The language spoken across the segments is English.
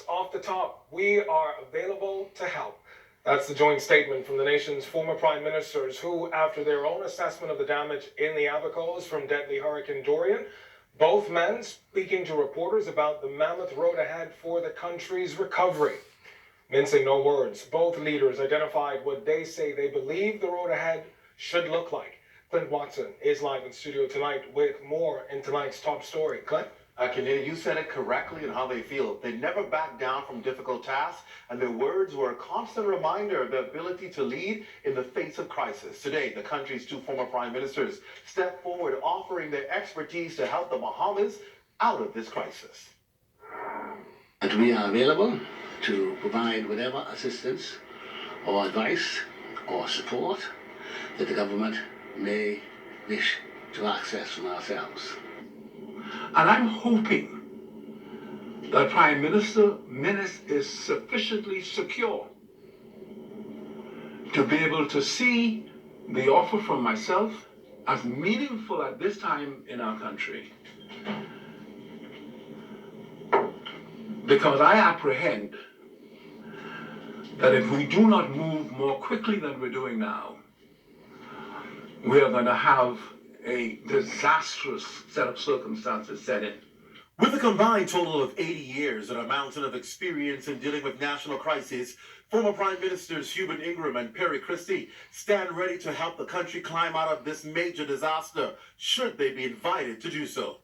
Off the top, we are available to help. That's the joint statement from the nation's former prime ministers who, after their own assessment of the damage in the Abacos from deadly Hurricane Dorian, both men speaking to reporters about the mammoth road ahead for the country's recovery. Mincing no words, both leaders identified what they say they believe the road ahead should look like. Clint Watson is live in studio tonight with more in tonight's top story. Clint? Kenny, you said it correctly in how they feel. They never back down from difficult tasks, and their words were a constant reminder of their ability to lead in the face of crisis. Today, the country's two former prime ministers stepped forward, offering their expertise to help the Bahamas out of this crisis. And we are available to provide whatever assistance or advice or support that the government may wish to access from ourselves. And I'm hoping that Prime Minister Minnis is sufficiently secure to be able to see the offer from myself as meaningful at this time in our country. Because I apprehend that if we do not move more quickly than we're doing now, we are going to have a disastrous set of circumstances set in. With a combined total of 80 years and a mountain of experience in dealing with national crises, former Prime Ministers Hubert Ingraham and Perry Christie stand ready to help the country climb out of this major disaster, should they be invited to do so.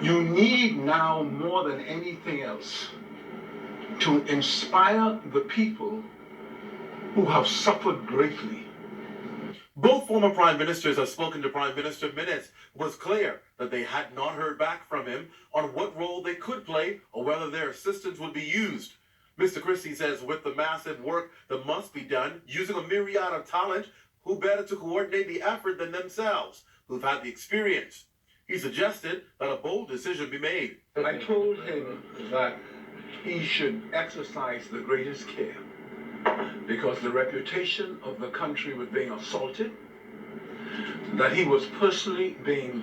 You need now more than anything else to inspire the people who have suffered greatly. Both former prime ministers have spoken to Prime Minister Minnis. It was clear that they had not heard back from him on what role they could play or whether their assistance would be used. Mr. Christie says with the massive work that must be done, using a myriad of talent, who better to coordinate the effort than themselves, who've had the experience. He suggested that a bold decision be made. I told him that he should exercise the greatest care, because the reputation of the country was being assaulted, that he was personally being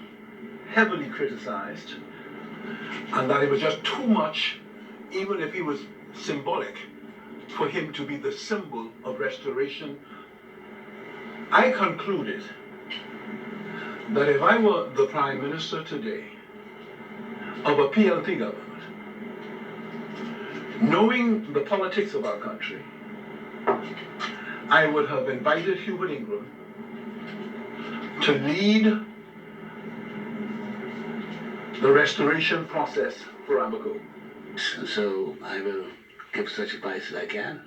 heavily criticized, and that it was just too much, even if he was symbolic, for him to be the symbol of restoration. I concluded that if I were the Prime Minister today of a PLP government, knowing the politics of our country, I would have invited Hubert Ingraham to lead the restoration process for Abaco. So I will give such advice as I can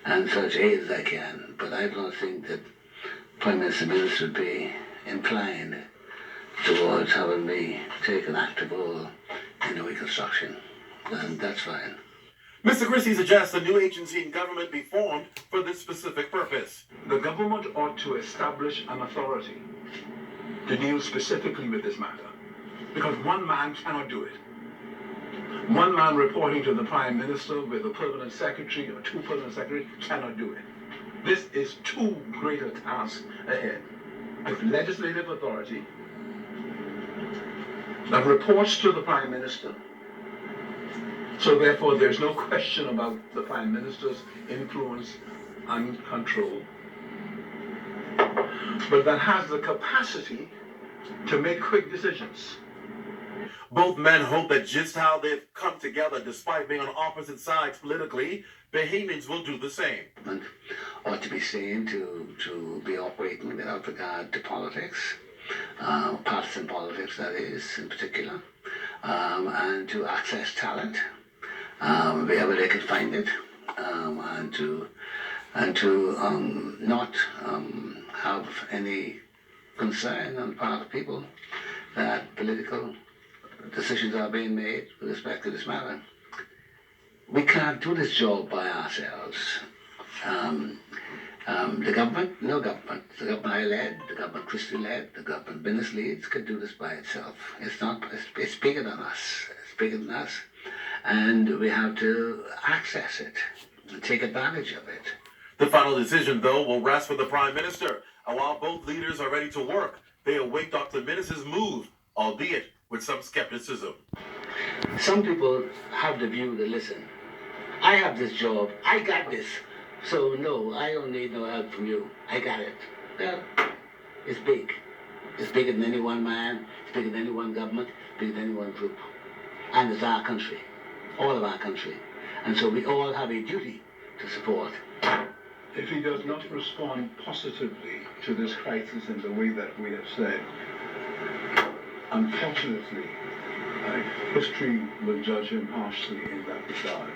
and such aid as I can, but I don't think that Prime Minister Minnis would be inclined towards having me take an active role in the reconstruction, and that's fine. Mr. Christie suggests a new agency in government be formed for this specific purpose. The government ought to establish an authority to deal specifically with this matter, because one man cannot do it. One man reporting to the Prime Minister with a permanent secretary or two permanent secretaries cannot do it. This is too great a task ahead. With legislative authority that reports to the Prime Minister. So therefore, there's no question about the Prime Minister's influence and control, but that has the capacity to make quick decisions. Both men hope that just how they've come together, despite being on opposite sides politically, Bahamians will do the same. And ought to be seen to be operating without regard to politics, partisan politics that is in particular, and to access talent wherever they can find it, and to not have any concern on the part of people that political decisions are being made with respect to this matter. We can't do this job by ourselves. The government, no government, the government I led, the government Christie led, the government Minnis leads, could do this by itself. It's bigger than us. It's bigger than us. And we have to access it and take advantage of it. The final decision, though, will rest with the Prime Minister. And while both leaders are ready to work, they await Dr. Minnis's move, albeit with some skepticism. Some people have the view that, listen, I have this job, I got this, so no, I don't need no help from you. I got it. Well, it's big. It's bigger than any one man, it's bigger than any one government, it's bigger than any one group. And it's our country, all of our country. And so we all have a duty to support. If he does not respond positively to this crisis in the way that we have said, unfortunately, history will judge him harshly in that regard.